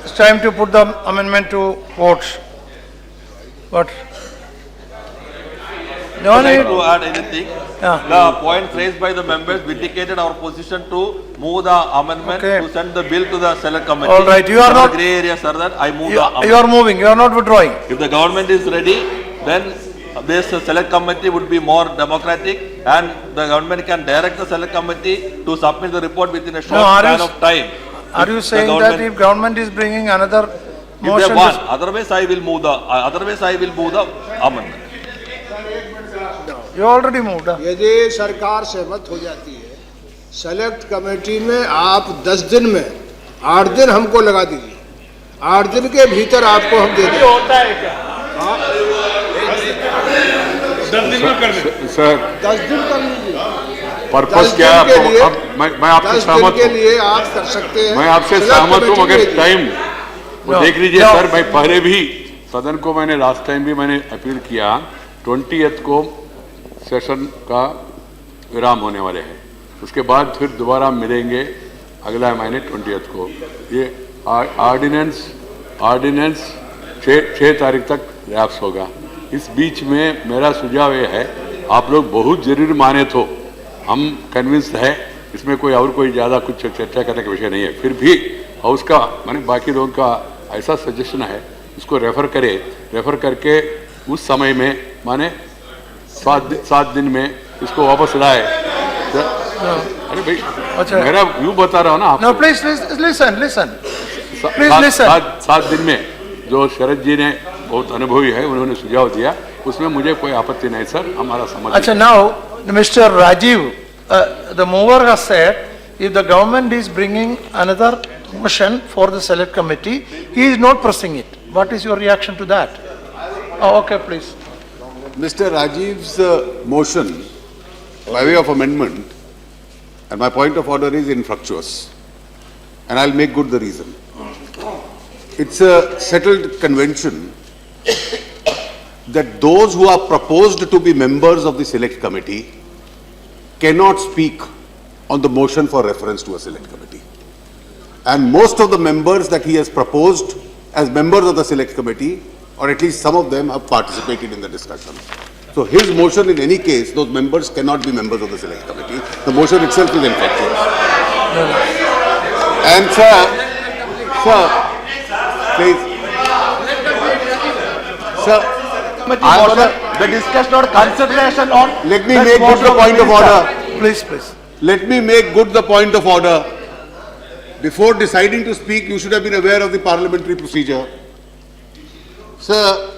It's time to put the amendment to vote. What? No I'd like need. to add anything. Yeah. The points raised by the members vindicated our position to move the amendment Okay. to send the bill to the select committee. All right, you are There not- Gray area, sir, that I move the You amendment. are moving, you are not withdrawing. If the government is ready, then this select committee would be more democratic and the government can direct the select committee to submit the report within a short are you span of time. Are you the saying that government- if government is bringing another If they motion? want, otherwise I will move the amendment. You already moved. यदि सरकार सहमत हो जाती है, select committee में आप 10 दिन में 8 दिन हमको लगा दीजिए, 8 दिन के भीतर आपको हम दे देंगे। होता है क्या? 10 दिन में कर दे सर 10 दिन कर लीजिए। पर्पस क्या है आपको? अब मैं आपसे 10 दिन सहमत के हूँ, लिए आप कर सकते हैं। मैं आपसे सेलेक्ट सहमत हूँ, कमेटी मगर भेजिए। टाइम वो No, देख लीजिए no. सर। मैं पहले भी सदन को मैंने लास्ट टाइम भी मैंने अपील किया, 20th को सेशन का विराम होने वाले हैं, उसके बाद फिर दोबारा मिलेंगे अगला महीने 20th को। ये ऑर्डिनेंस 6 तारीख तक लैप्स होगा। इस बीच में मेरा सुझाव ये है, आप लोग बहुत जरूरी माने तो हम कन्विंस्ड है, इसमें कोई ज़्यादा कुछ चर्चा करने का विषय नहीं है, फिर भी हाउस का माने बाकी लोगों का ऐसा सजेशन है, इसको रेफर करके उस समय में माने 7 दिन में इसको वापस लाए। अरे भाई अच्छा। मेरा व्यू बता रहा हूँ ना आपको। No, please listen. Please listen. 7 दिन में जो शरद जी ने बहुत अनुभवी है, उन्होंने सुझाव दिया, उसमें मुझे कोई आपत्ति नहीं सर, हमारा समझ। Achha, now Mr. Rajiv, the mover has said, if the government is bringing another motion for the select committee, he is not pressing it. What is your reaction to that? Oh, okay, please. Mr. Rajiv's motion by way of amendment, and my point of order is infructuous, and I'll make good the reason. It's a settled convention that those who are proposed to be members of the select committee cannot speak on the motion for reference to a select committee. And most of the members that he has proposed as members of the select committee, or at least some of them, have participated in the discussion. So his motion, in any case, those members cannot be members of the select committee. The motion itself is infructuous. And sir, please. Sir, The discussion or consideration on. let me make good the point of order. Please. Let me make good the point of order. Before deciding to speak, you should have been aware of the parliamentary procedure. Sir,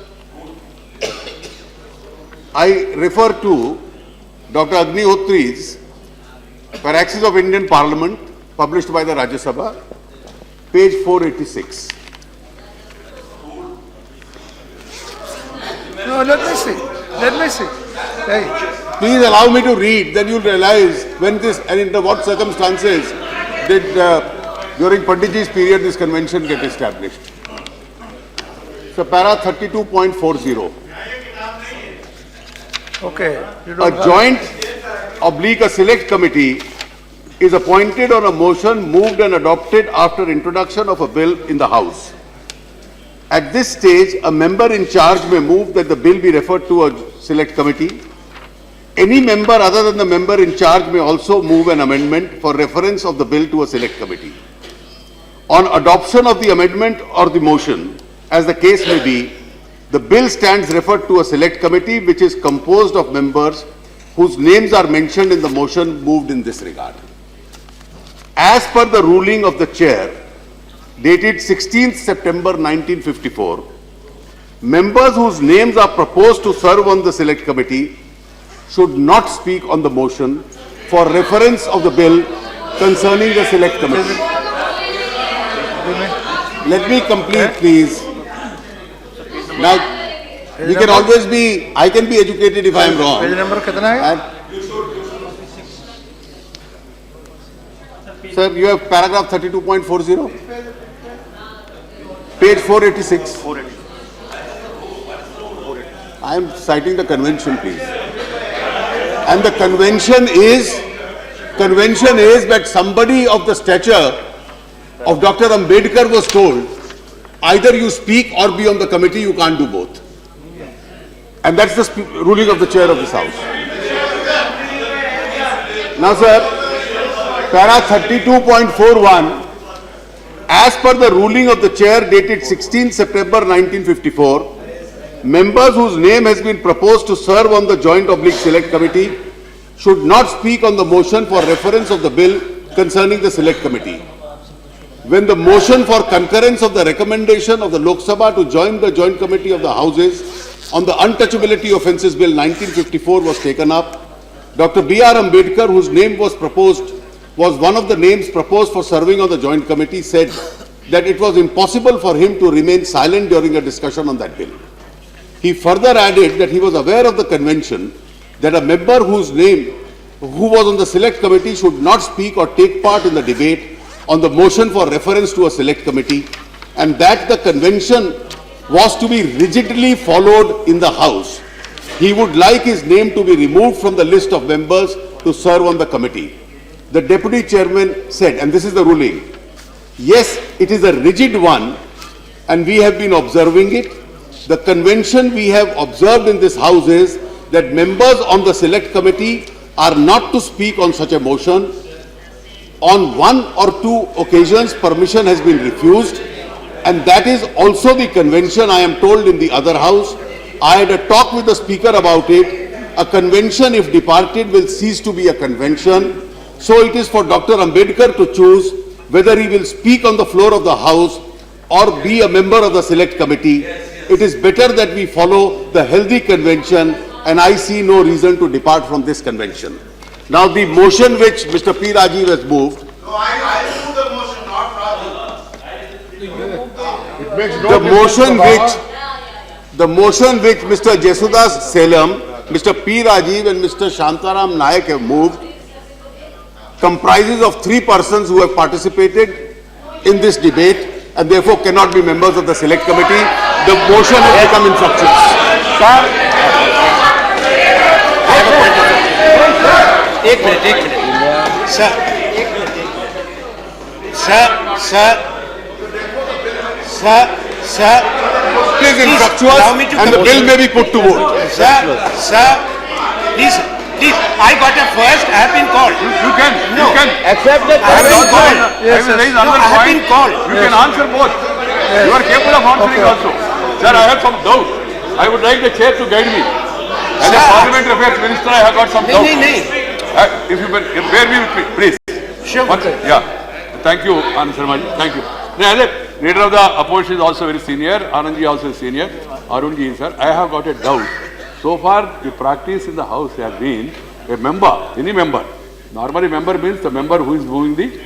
I refer to Dr. Agnihotri's Paraxis of Indian Parliament, published by the Rajya Sabha, page 486. No, let me see. Hey, Please allow me to read, then you'll realize when this and under what circumstances did during Panditji's period this convention get established. So para 32.40. okay. You A don't have- joint / a select committee is appointed on a motion moved and adopted after introduction of a bill in the House. At this stage, a member in charge may move that the bill be referred to a select committee. Any member other than the member in charge may also move an amendment for reference of the bill to a select committee. On adoption of the amendment or the motion, as the case may be, the bill stands referred to a select committee which is composed of members whose names are mentioned in the motion moved in this regard. As per the ruling of the chair, dated 16th September 1954, members whose names are proposed to serve on the select committee should not speak on the motion for reference of the bill concerning the select committee. Let me complete, please. Now, we can always be, I can be educated if I am wrong. Page number कितना है? And, sir, you have paragraph 32.40? Page 486. I am citing the convention, please. And the convention is that somebody of the stature of Dr. Ambedkar was told either you speak or be on the committee, you can't do both. And that's the ruling of the chair of this house. Now sir, para 32.41, as per the ruling of the chair dated 16 September 1954, members whose name has been proposed to serve on the Joint/Select Committee should not speak on the motion for reference of the bill concerning the Select Committee. When the motion for concurrence of the recommendation of the Lok Sabha to join the Joint Committee of the Houses on the Untouchability Offences Bill 1954 was taken up, Dr. B.R. Ambedkar, whose name was proposed, was one of the names proposed for serving on the Joint Committee, said that it was impossible for him to remain silent during a discussion on that bill. He further added that he was aware of the convention that a member who was on the Select Committee should not speak or take part in the debate on the motion for reference to a Select Committee, and that the convention was to be rigidly followed in the House. He would like his name to be removed from the list of members to serve on the committee. The Deputy Chairman said, and this is the ruling, yes, it is a rigid one and we have been observing it. The convention we have observed in this House is that members on the Select Committee are not to speak on such a motion. On one or two occasions, permission has been refused, and that is also the convention, I am told, in the other House. I had a talk with the Speaker about it. A convention, if departed, will cease to be a convention. So it is for Dr. Ambedkar to choose whether he will speak on the floor of the House or be a member of the Select Committee. It is better that we follow the healthy convention, and I see no reason to depart from this convention. Now the motion which Mr. P. Rajiv has moved. No, I moved the motion, not Rajiv. The motion which Mr. Jesudas Selam, Mr. P. Rajiv and Mr. Shantaram Naik have moved comprises of 3 persons who have participated in this debate and therefore cannot be members of the Select Committee. The motion has become infructuous. एक minute sir It is infructuous and the bill may be put to vote. Sir, please, I got a first, I have been called. You can Accept that. I have been called. I will raise another I have point. been called. You can answer both. You are capable of answering also. Sir, I have some doubt. I would like the chair to guide me. As a Parliamentary Affairs Minister, I have got some doubt. If you bear me with me, please. Sure. Yeah. Thank you, Anand Sharma. Thank you. The leader of the opposition is also very senior. Anandji also is senior. Arunji, sir, I have got a doubt. So far, the practice in the House has been a member, any member. Normally, member means the member who is moving the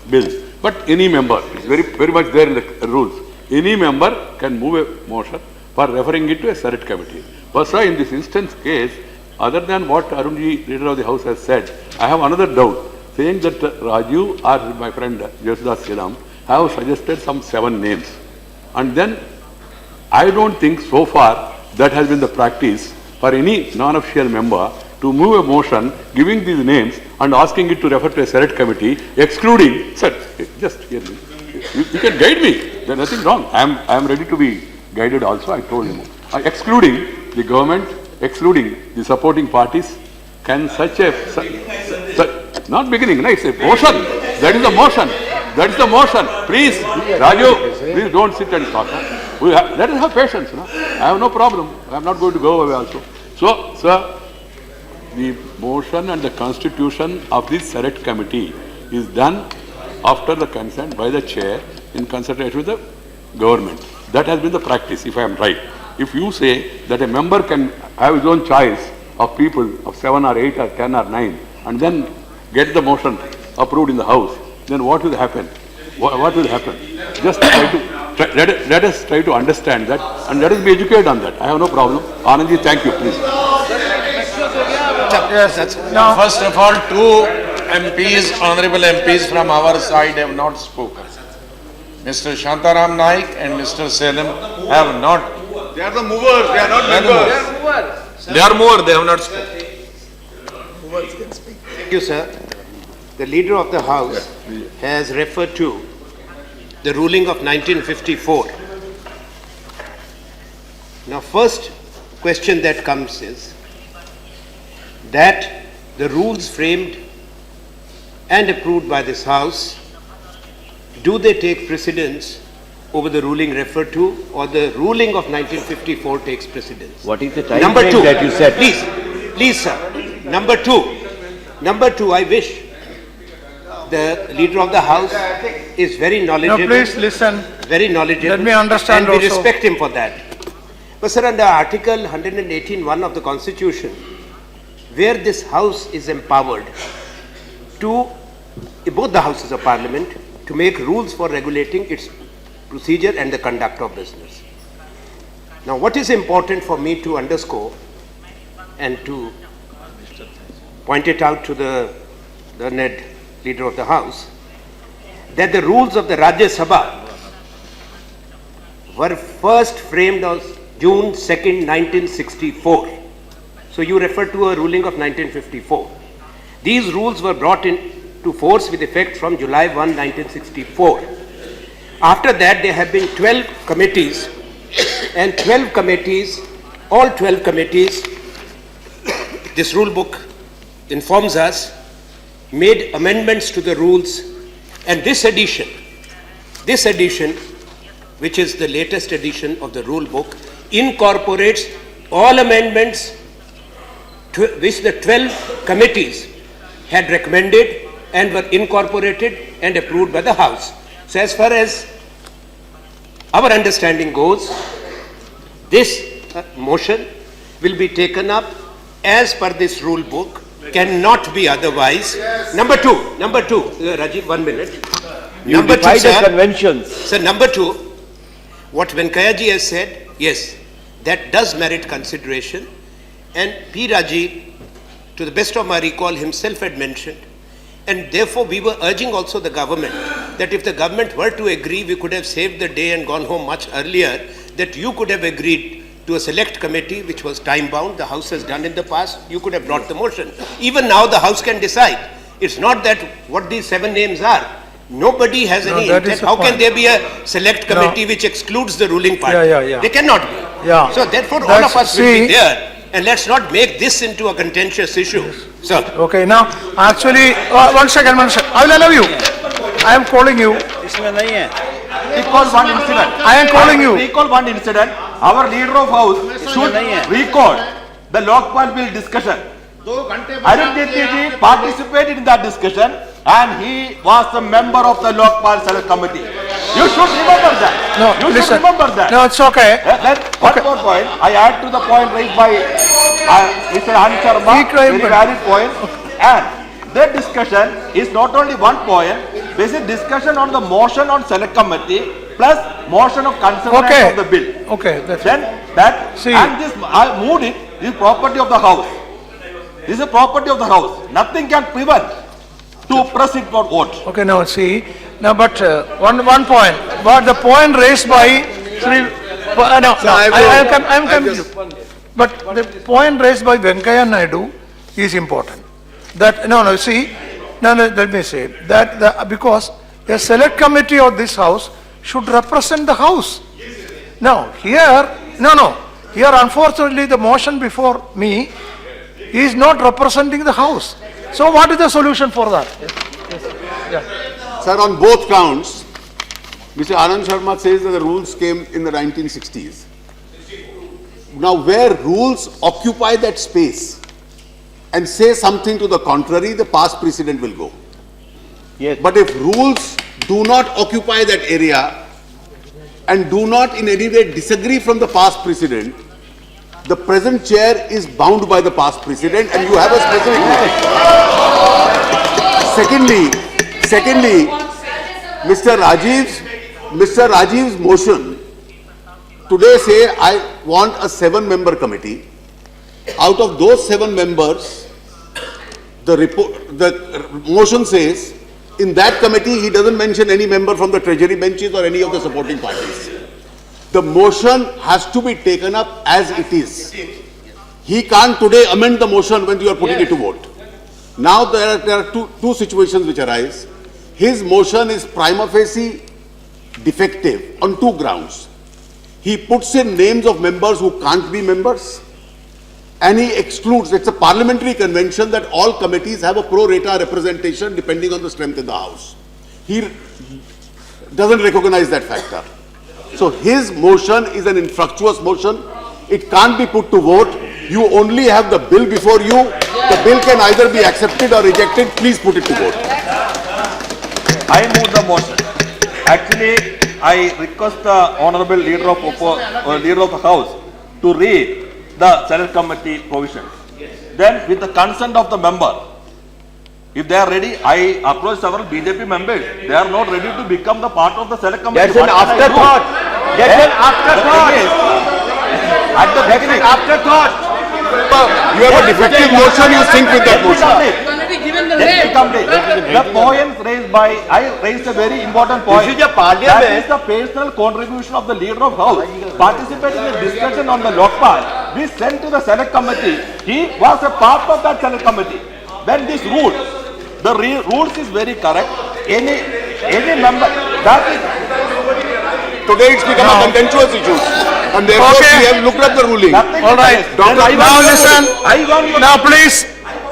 bills. But any member, it's very much there in the rules. Any member can move a motion for referring it to a Select Committee. But sir, in this instance case, other than what Arunji, leader of the House, has said, I have another doubt, saying that Raju or my friend Jesudas Selam have suggested some 7 names. And then I don't think so far that has been the practice for any non-official member to move a motion giving these names and asking it to refer to a Select Committee, excluding, sir, just hear me. You can guide me. There is nothing wrong. I am ready to be guided also, I told him. Excluding the government, excluding the supporting parties, can such a, not beginning, no, it's a motion. That is the motion. That is the motion. Please, Raju, please don't sit and talk. Let us have patience. No? I have no problem. I am not going to go away also. So, sir, the motion and the constitution of this Select Committee is done after the consent by the chair in consultation with the government. That has been the practice, if I am right. If you say that a member can have his own choice of people of 7 or 8 or 10 or 9 and then get the motion approved in the House, then what will happen? What will happen? Just let us try to understand that and let us be educated on that. I have no problem. Anandji, thank you, please. Yes, now, first of all, 2 MPs, honorable MPs from our side have not spoken. Mr. Shantaram Naik and Mr. Selam have not. They are the movers, they are not members. They are more, they have not spoken. Thank you, sir. The leader of the House has referred to the ruling of 1954 Now, first question that comes is that the rules framed and approved by this House, do they take precedence over the ruling referred to, or the ruling of 1954 takes precedence? What is the time Number frame two, that you said? please, sir. Number two, I wish the leader of the House is very Now, knowledgeable. please listen. Very knowledgeable. Let me understand and we also. respect him for that. But sir, under Article 118(1) of the Constitution, where this House is empowered to, both the Houses of Parliament, to make rules for regulating its procedure and the conduct of business. Now, what is important for me to underscore and to point it out to the learned leader of the House, that the rules of the Rajya Sabha were first framed on June 2nd, 1964. So you refer to a ruling of 1954. These rules were brought into force with effect from July 1, 1964. After that, there have been 12 committees, and 12 committees, all 12 committees, this rule book informs us, made amendments to the rules, and this edition, which is the latest edition of the rule book, incorporates all amendments which the 12 committees had recommended and were incorporated and approved by the House. So as far as our understanding goes, this motion will be taken up as per this rule book, cannot be otherwise. Number two, Rajiv, 1 minute. You defy the conventions. So number two, what Venkaiah ji has said, yes, that does merit consideration. And P. Rajiv, to the best of my recall, himself had mentioned, and therefore we were urging also the government that if the government were to agree, we could have saved the day and gone home much earlier, that you could have agreed to a select committee which was time bound. The House has done in the past. You could have brought the motion. Even now the House can decide. It's not that what these 7 names are. Nobody has any intent. How can there be a select committee which excludes the ruling party? Yeah. They cannot be. Yeah. So therefore all of us will be there. And let's not make this into a contentious issue. Sir. Okay, now, actually, one second. I will allow you. I am calling you. Recall one incident. I am calling you. Recall one incident. Our leader of house should record the Lokpal bill discussion. Arun Jaitley ji participated in that discussion and he was a member of the Lokpal Select Committee. You should remember that. No, you listen. should remember that. No, it's okay. Then one more point. I add to the point raised by Mr. Anand Sharma, very valid point. And that discussion is not only one point, there is a discussion on the motion on Select Committee plus motion of consideration of the bill. Okay. Then that, See. and this, I moved it, this is property of the House. This is a property of the House. Nothing can prevent to press it for vote. Okay, now see, now but one point, but the point raised by Sri, I am coming to you. But the point raised by Venkaiah Naidu is important. That, let me say, that because a select committee of this House should represent the House. Now, here, here unfortunately the motion before me is not representing the House. So what is the solution for that? Sir, on both counts, Mr. Anand Sharma says that the rules came in the 1960s. Now, where rules occupy that space and say something to the contrary, the past precedent will go. Yes. But if rules do not occupy that area and do not in any way disagree from the past precedent, the present chair is bound by the past precedent and you have a specific rule. Secondly, Mr. Rajiv's motion today say I want a 7-member committee. Out of those 7 members, the motion says in that committee he doesn't mention any member from the treasury benches or any of the supporting parties. The motion has to be taken up as it is. He can't today amend the motion when you are putting it to vote. Now there are two situations which arise. His motion is prima facie defective on 2 grounds. he puts in names of members who can't be members, and he excludes. It's a parliamentary convention that all committees have a pro rata representation depending on the strength in the House. He doesn't recognize that factor. So his motion is an infructuous motion. It can't be put to vote. You only have the bill before you. The bill can either be accepted or rejected. Please put it to vote. I move the motion. Actually, I request the Honorable Leader of the House to read the Select Committee provisions. Then, with the consent of the member, if they are ready, I approach several BJP members. They are not ready to become the part of the Select Committee. That's an afterthought. That's an afterthought. At the beginning. Afterthought. You have a defective motion, you sync with that motion. Let me complete. The points raised by, I raised a very important point. This is a parliament. That is the personal contribution of the Leader of House. Participating in the discussion on the Lokpal, we sent to the Select Committee. He was a part of that Select Committee. When this rule, the rules is very correct. Any member, that is. Today it's become a contentious issue. And therefore we have looked at the ruling. All right. Now listen. Now please.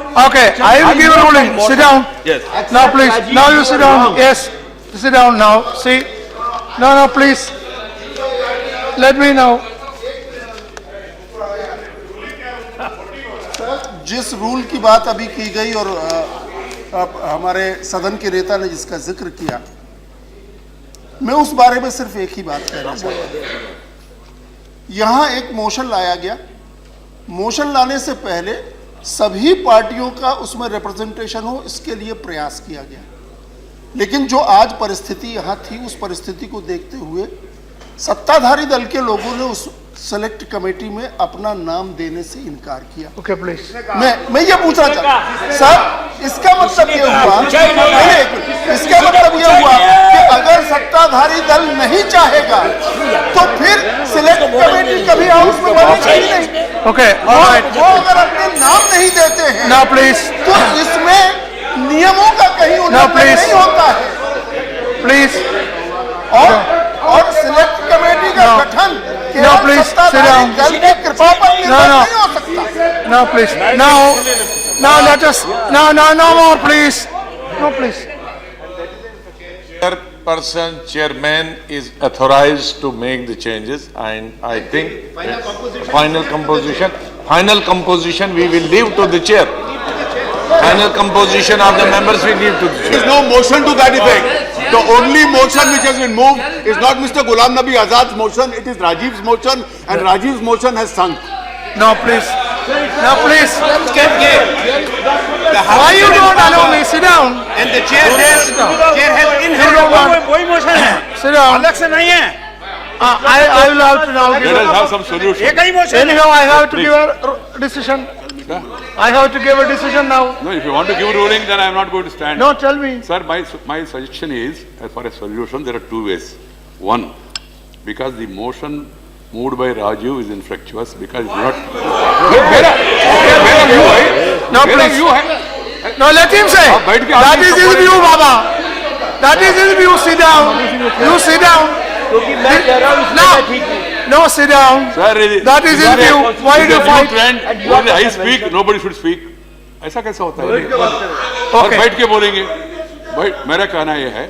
Okay, I will give a ruling. Sit down. Yes. Now please. Now you sit down. Yes. Sit down now. See. No, please. Let me know. जिस rule की बात अभी की गई और हमारे सदन के नेता ने जिसका जिक्र किया, मैं उस बारे में सिर्फ एक ही बात कहना चाहता हूं। यहां एक मोशन लाया गया। मोशन लाने से पहले सभी पार्टियों का उसमें रिप्रेजेंटेशन हो, इसके लिए प्रयास किया गया। लेकिन जो आज परिस्थिति यहां थी, उस परिस्थिति को देखते हुए सत्ताधारी दल के लोगों ने उस सेलेक्ट कमेटी में अपना नाम देने से इनकार किया। Okay, please. मैं ये पूछना चाहता हूं सर, इसका मतलब ये हुआ, इसका मतलब ये हुआ कि अगर सत्ताधारी दल नहीं चाहेगा तो फिर सिलेक्ट कमेटी कभी हाउस में बनेगी नहीं। Okay, all right. वो अगर अपने नाम नहीं देते हैं Now please. तो इसमें नियमों का कहीं उल्लंघन नहीं होता है। Please. और सिलेक्ट कमेटी का गठन No, please. Sit down. दल की कृपा पर निर्भर नहीं हो सकता। No, please. Now let us. No more, please. No, please. Chairperson, chairman is authorized to make the changes, and I think final composition we will leave to the chair. Final composition of the members we leave to the chair. There is no motion to that effect. The only motion which has been moved is not Mr. Ghulam Nabi Azad's motion, it is Rajiv's motion, and Rajiv's motion has sunk. No, please. No, please. Why you don't allow me? Sit down. And the chair has Sit down. I will have to now give Let us have some solution. Anyhow, I have to give a decision. I have to give a decision now. No, if you want to give a ruling, then I am not going to stand. No, tell me. Sir, my suggestion is, as far as solution, there are two ways. One, because the motion moved by Raju is infructuous, because it's not... No, please. No, let him say. That is his view, Baba. That is his view. Sit down. You sit down. No, sit down. Sir, that is his view. Why do you fight? When I speak, nobody should speak. ऐसा कैसा होता है? और बैठ के बोलेंगे. मेरा कहना ये है,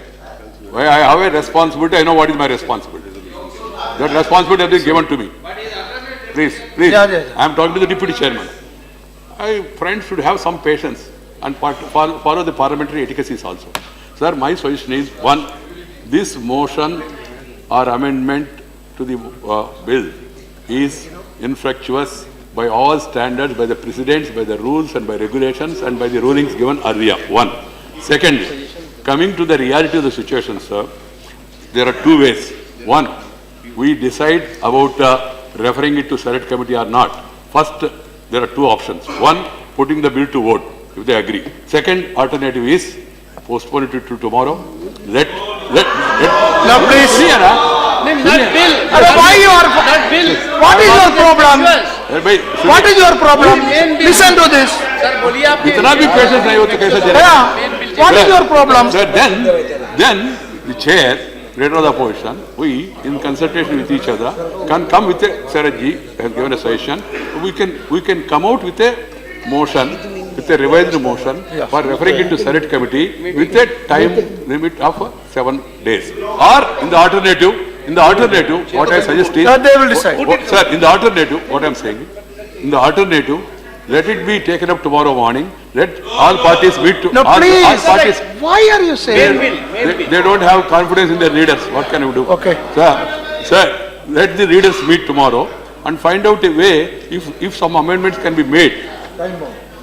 I have a responsibility. I know what is my responsibility. That responsibility has been given to me. Please. I am talking to the deputy chairman. Friends should have some patience and follow the parliamentary etiquettes also. Sir, my suggestion is, one, this motion or amendment to the bill is infructuous by all standards, by the precedents, by the rules and by regulations and by the rulings given earlier. One. Secondly, coming to the reality of the situation, sir, there are two ways. One, we decide about referring it to select committee or not. First, there are two options. One, putting the bill to vote, if they agree. Second alternative is postpone it to tomorrow. Let. Now please. Why you are? What is your problem? What is your problem? Listen to this. इतना भी patience नहीं हो तो कैसे चलेगा? What is your problem? Sir, then the chair leader of the opposition, we, in consultation with each other, can come with a, Saraji has given a suggestion, we can come out with a motion, with a revised motion for referring it to Senate committee with a time limit of 7 days. Or in the alternative, what I suggest is, they will decide. Sir, in the alternative, what I am saying, in the alternative, let it be taken up tomorrow morning. Let all parties meet to No, all please. parties. Why are you saying? They don't have confidence in their leaders. What can we do? Okay. Sir, let the leaders meet tomorrow and find out a way if some amendments can be made.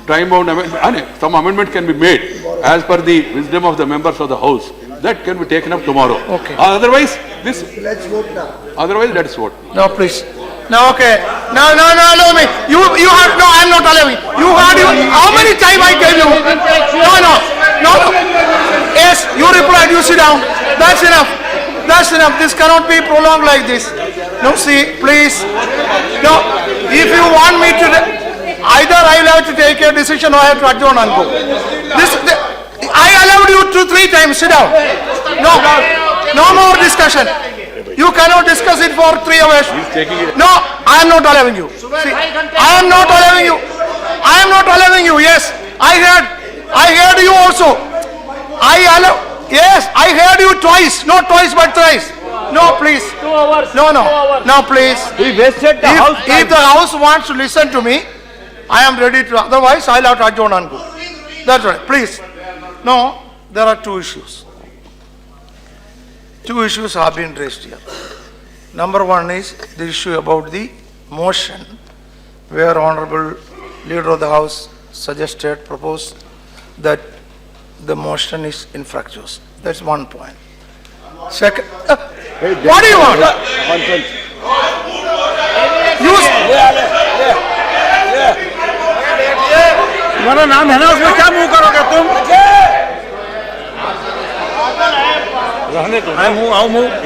Time-bound amendment. Some amendment can be made as per the wisdom of the members of the House. That can be taken up tomorrow. Okay. Otherwise, let's vote now. Otherwise, let's vote. No, please. No, okay. No, allow me. You have, no, I'm not allowing. You had, how many time I gave you? No. Yes, you replied, you sit down. That's enough. This cannot be prolonged like this. No, see, please. No, if you want me to, either I will have to take a decision or I have to adjourn and go. I allowed you 2-3 times, sit down. No more discussion. You cannot discuss it for 3 hours. No, I am not allowing you. See, I am not allowing you. Yes, I heard you also. Yes, I heard you twice. Not twice, but thrice. No, please. 2 hours. No, please. We wasted the house time. If the House wants to listen to me, I am ready to. Otherwise, I will have to adjourn and go. That's right. Please. No, there are 2 issues. 2 issues have been raised here. Number 1 is the issue about the motion, where Honorable Leader of the House proposed that the motion is infractuous. That's 1 point. Second, what do you want? तुम्हारा नाम है ना उसमें क्या मुंह करोगे तुम? रहने दो।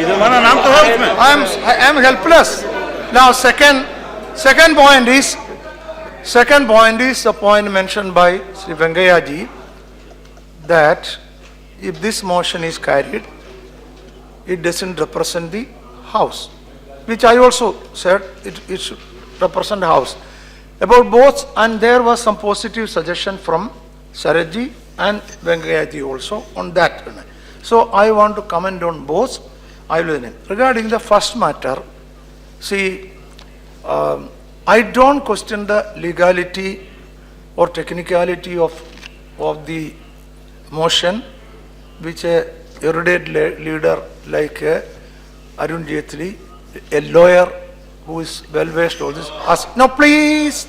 तुम्हारा नाम तो है उसमें। I am helpless. Now second point is the point mentioned by Sri Venkaiah ji, that if this motion is carried, it doesn't represent the House, which I also said it should represent the House. About both, and there was some positive suggestion from Sharad ji and Venkaiah ji also on that. So I want to comment on both. I will name. Regarding the first matter, see, I don't question the legality or technicality of the motion which a erudite leader like Arun Jaitley, a lawyer who is well versed all this, ask. No, please.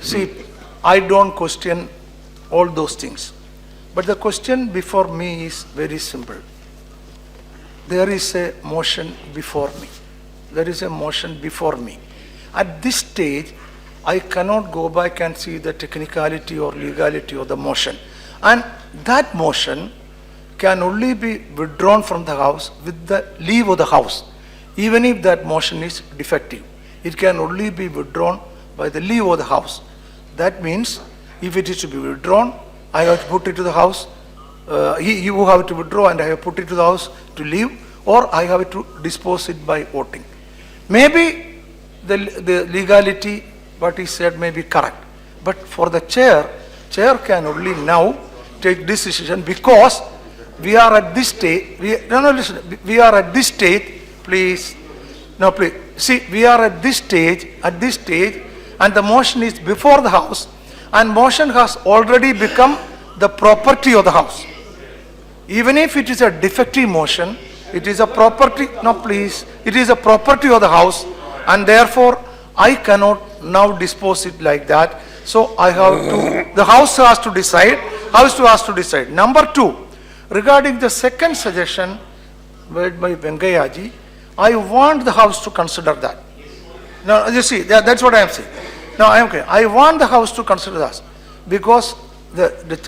See, I don't question all those things. But the question before me is very simple. There is a motion before me. At this stage, I cannot go back and see the technicality or legality of the motion. And that motion can only be withdrawn from the House with the leave of the House. Even if that motion is defective, it can only be withdrawn by the leave of the House. That means, if it is to be withdrawn, I have to put it to the House, you have to withdraw and I have put it to the House to leave, or I have to dispose it by voting. Maybe the legality, what he said may be correct. But for the chair can only now take this decision because we are at this stage, we are at this stage, please. No, please. See, we are at this stage, and the motion is before the House, and motion has already become the property of the House. Even if it is a defective motion, it is a property, no please, it is a property of the House, and therefore I cannot now dispose it like that. So I have to, the House has to decide. Number 2, regarding the second suggestion made by Venkaiah ji, I want the House to consider that. Now, you see, that's what I am saying. Now, I want the House to consider that because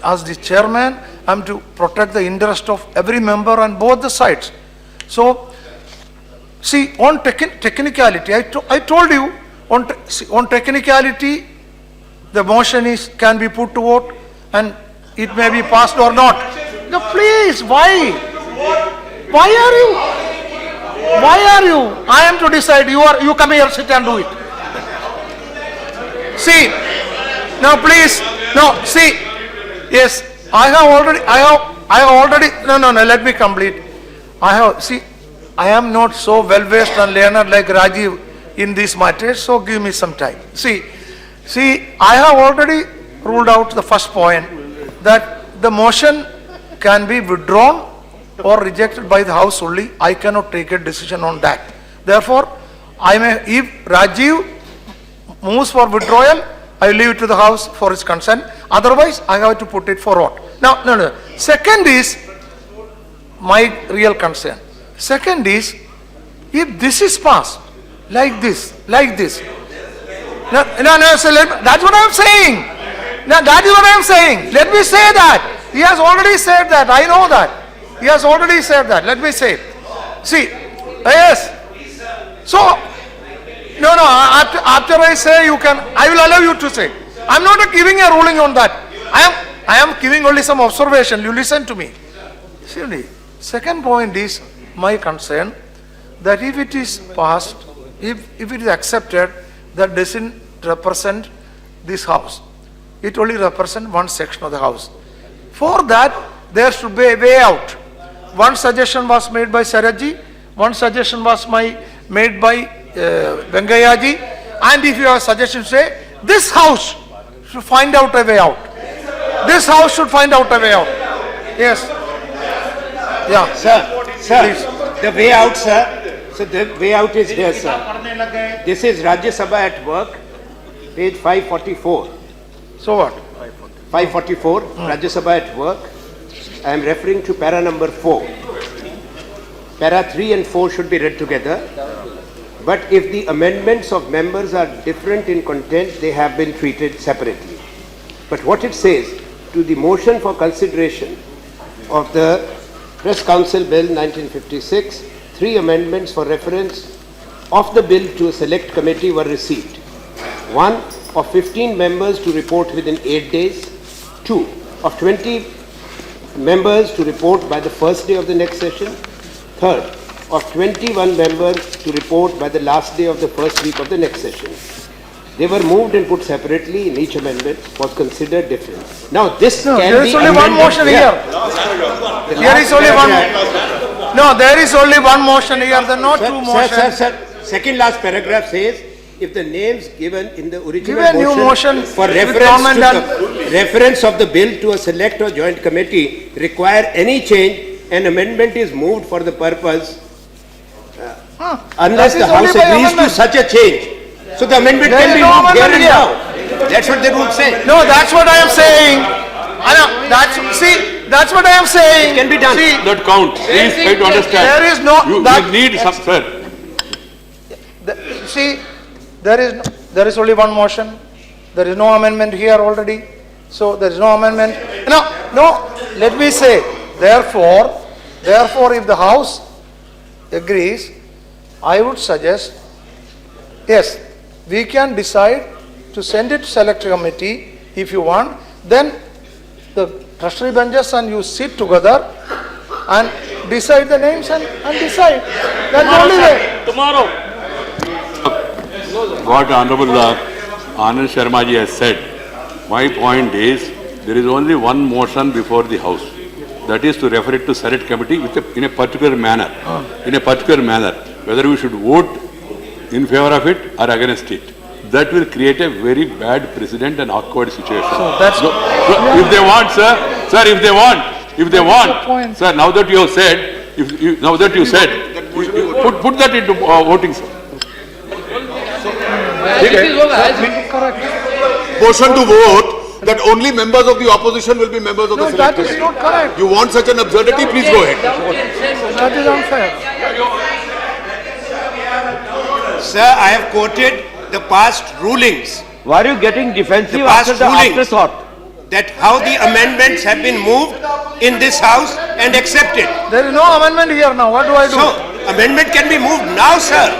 as the chairman, I am to protect the interest of every member on both the sides. So, see, on technicality, I told you, on technicality, the motion can be put to vote and it may be passed or not. No, please, why? Why are you? Why are you? I am to decide. You come here, sit and do it. See, now please, no, see, yes, I have already, no, let me complete. I am not so well-versed and learned like Rajiv in these matters, so give me some time. See, I have already ruled out the first point that the motion can be withdrawn or rejected by the House only. I cannot take a decision on that. Therefore, if Rajiv moves for withdrawal, I will leave it to the House for its consent. Otherwise, I have to put it forward. Now, no. Second is my real concern. Second is, if this is passed like this. No, so that's what I am saying. Now, that is what I am saying. Let me say that. He has already said that. I know that. He has already said that. Let me say. See, yes. So, no, after I say you can, I will allow you to say. I am not giving a ruling on that. I am giving only some observation. You listen to me. See, second point is my concern that if it is passed, if it is accepted, that doesn't represent this House. It only represents one section of the House. For that, there should be a way out. One suggestion was made by Saraji, one suggestion was made by Venkayaji, and if you have a suggestion, say, this House should find out a way out. This House should find out a way out. Yes. Yeah. Sir, please. The way out, sir. So the way out is here, sir. This is Rajya Sabha at work, page 544. So what? 544, Rajya Sabha at work. I am referring to para number 4. Para 3 and 4 should be read together. But if the amendments of members are different in content, they have been treated separately. But what it says, to the motion for consideration of the Press Council Bill 1956, 3 amendments for reference of the bill to a select committee were received. 1 of 15 members to report within 8 days. 2 of 20 members to report by the first day of the next session. 3rd, of 21 members to report by the last day of the first week of the next session. They were moved and put separately, and each amendment was considered different. Now this can there is be only one motion here. There is only one. No, there is only one motion here. There are not two motions. Sir. Second last paragraph says, if the names given in the original Give a new motion for with reference of the bill to a select or joint committee require any change, an amendment is moved for the purpose unless the House agrees to such a change. So the amendment can be moved here and now. That's what the rule says. No, that's what I am saying. That's what I am saying. It can be done. See, That count. Please try to understand. there is no. You need some, sir. See, there is only one motion. There is no amendment here already. So there is no amendment. No. Let me say. Therefore, if the House agrees, I would suggest, yes, we can decide to send it to select committee if you want. Then the trustee benches and you sit together and decide the names and decide. That's the only way. Tomorrow. What Honorable Anand Sharma ji has said, my point is, there is only one motion before the House. That is to refer it to select committee in a particular manner. Whether we should vote in favor of it or against it. That will create a very bad precedent and awkward situation. So that's if they want, sir, if they want, sir, now that you have said, put that into voting, sir. Motion to vote that only members of the opposition will be members of the select that is committee. not correct. You want such an absurdity? Please go ahead. That is unfair. Sir, I have quoted the past rulings. Why are you getting defensive The past after the rulings. afterthought? That how the amendments have been moved in this House and accepted. There is no amendment here now. What do I do? So, amendment can be moved now, sir.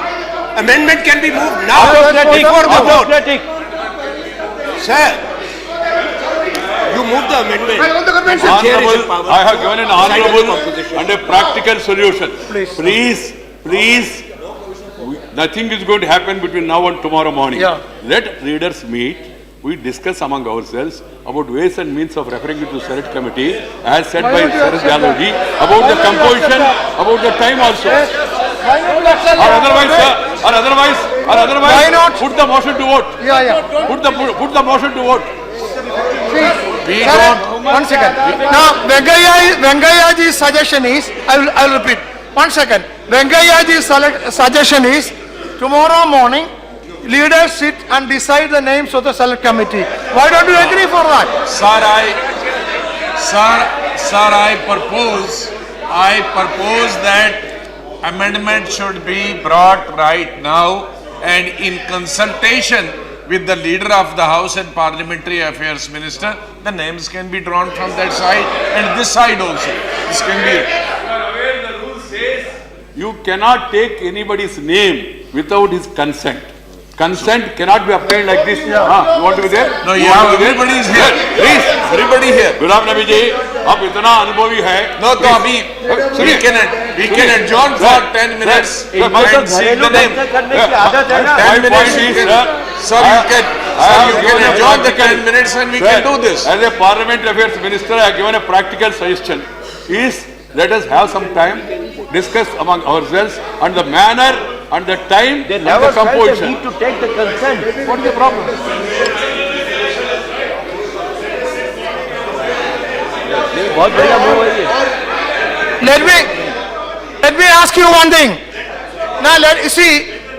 Amendment can be moved now Autocratic, before the vote. autocratic. Sir, You move the amendment. I want the convention. Chair is Honorable, empowered I have to given an decide on the honorable composition. and a practical solution. Please. Please, nothing is going to happen between now and tomorrow morning. Yeah. Let readers meet, we discuss among ourselves about ways and means of referring it to select committee, as said Why by don't you Sir accept Jadavji, that? about Why the don't you composition, accept that? about the time also. Why not accept Or that? otherwise, Why not? put the motion to vote. Yeah. Put the motion to vote. We Sir, don't- One second. Now, Venkayaji's suggestion is, I will repeat. 1 second. Venkayaji's suggestion is, tomorrow morning, leaders sit and decide the names of the select committee. Why don't you agree for that? Sir, I propose that amendment should be brought right now and in consultation with the leader of the House and Parliamentary Affairs Minister, the names can be drawn from that side and this side also. This can be. You cannot take anybody's name without his consent. Consent cannot be obtained like this. You want to be there? No, You you want have to be there? everybody is here. Please. Everybody here. Ghulam Nabi ji, आप इतना अनुभवी हैं। No, तो अभी we can adjourn for 10 minutes and see the name. 10 minutes. Sir, you can adjourn the 10 minutes and we can do this. As a Parliamentary Affairs Minister, I have given a practical suggestion. Is let us have some time, discuss among ourselves on the manner and the time and the composition. to take the consent. What is the problem? बहुत बढ़िया move है ये। Let me ask you one thing. Now let you see,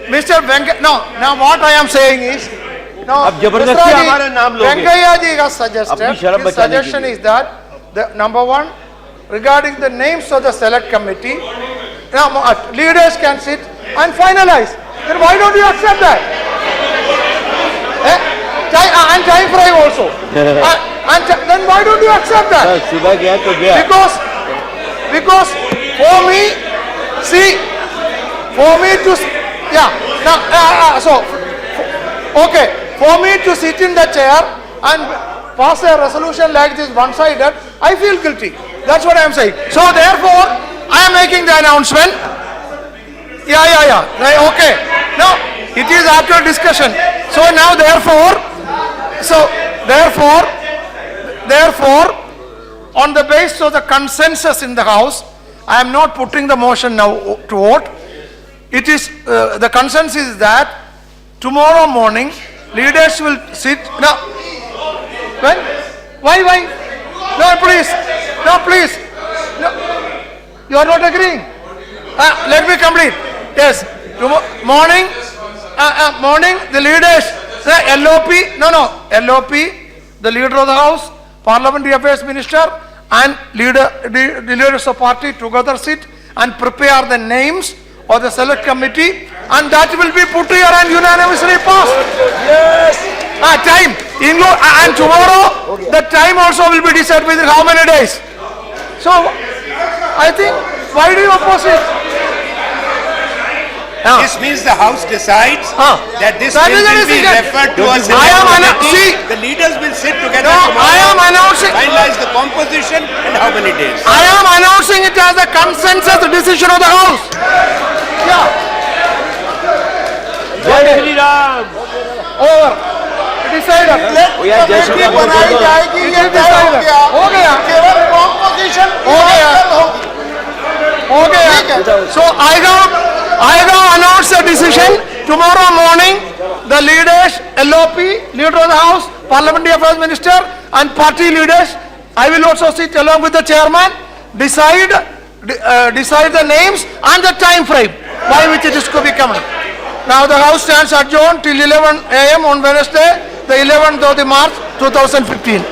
Mr. Venkat. Now what I am saying is, now अब जबरदस्ती हमारे नाम लोगे। Venkaiah ji has suggested. अपनी शर्म His बचाने के suggestion लिए। is that the number one, regarding the names of the select committee, now leaders can sit and finalize. Then why don't you accept that? And time frame also. Then why don't you accept that? सुबह गया तो गया। Because for me, see, for me to, okay, for me to sit in the chair and pass a resolution like this one-sided, I feel guilty. That's what I am saying. So therefore, I am making the announcement. Yeah. Okay. Now, it is after discussion. So now therefore, on the basis of the consensus in the House, I am not putting the motion now to vote. It is, the consensus is that tomorrow morning, leaders will sit. Now, when? Why? No, please. No, you are not agreeing. Let me complete. Yes, tomorrow morning, the leaders, LOP, the leader of the House, Parliamentary Affairs Minister, and the leaders of party together sit and prepare the names of the select committee, and that will be put here and unanimously passed. Yes. Time. And tomorrow, the time also will be decided within how many days. So, I think, why do you oppose it? This means the House decides that this That bill is the will be decision. referred to a I am select see, committee. The leaders will sit together no, tomorrow. I am announcing, Finalize the composition and how many days. I am announcing it as a consensus decision of the House. Yeah. जय Shri Ram. Over. Decided. यार जय श्री राम बोल बनाई दो। जाएगी, ये तय हो गया। केवल कॉम्पोजिशन हो गया। So I have announced the decision. Tomorrow morning, the leaders, LOP, leader of the House, Parliamentary Affairs Minister, and party leaders, I will also sit along with the chairman, decide the names and the time frame by which it is to be coming. Now the House stands adjourned till 11 a.m. on Wednesday, the 11th of March 2015.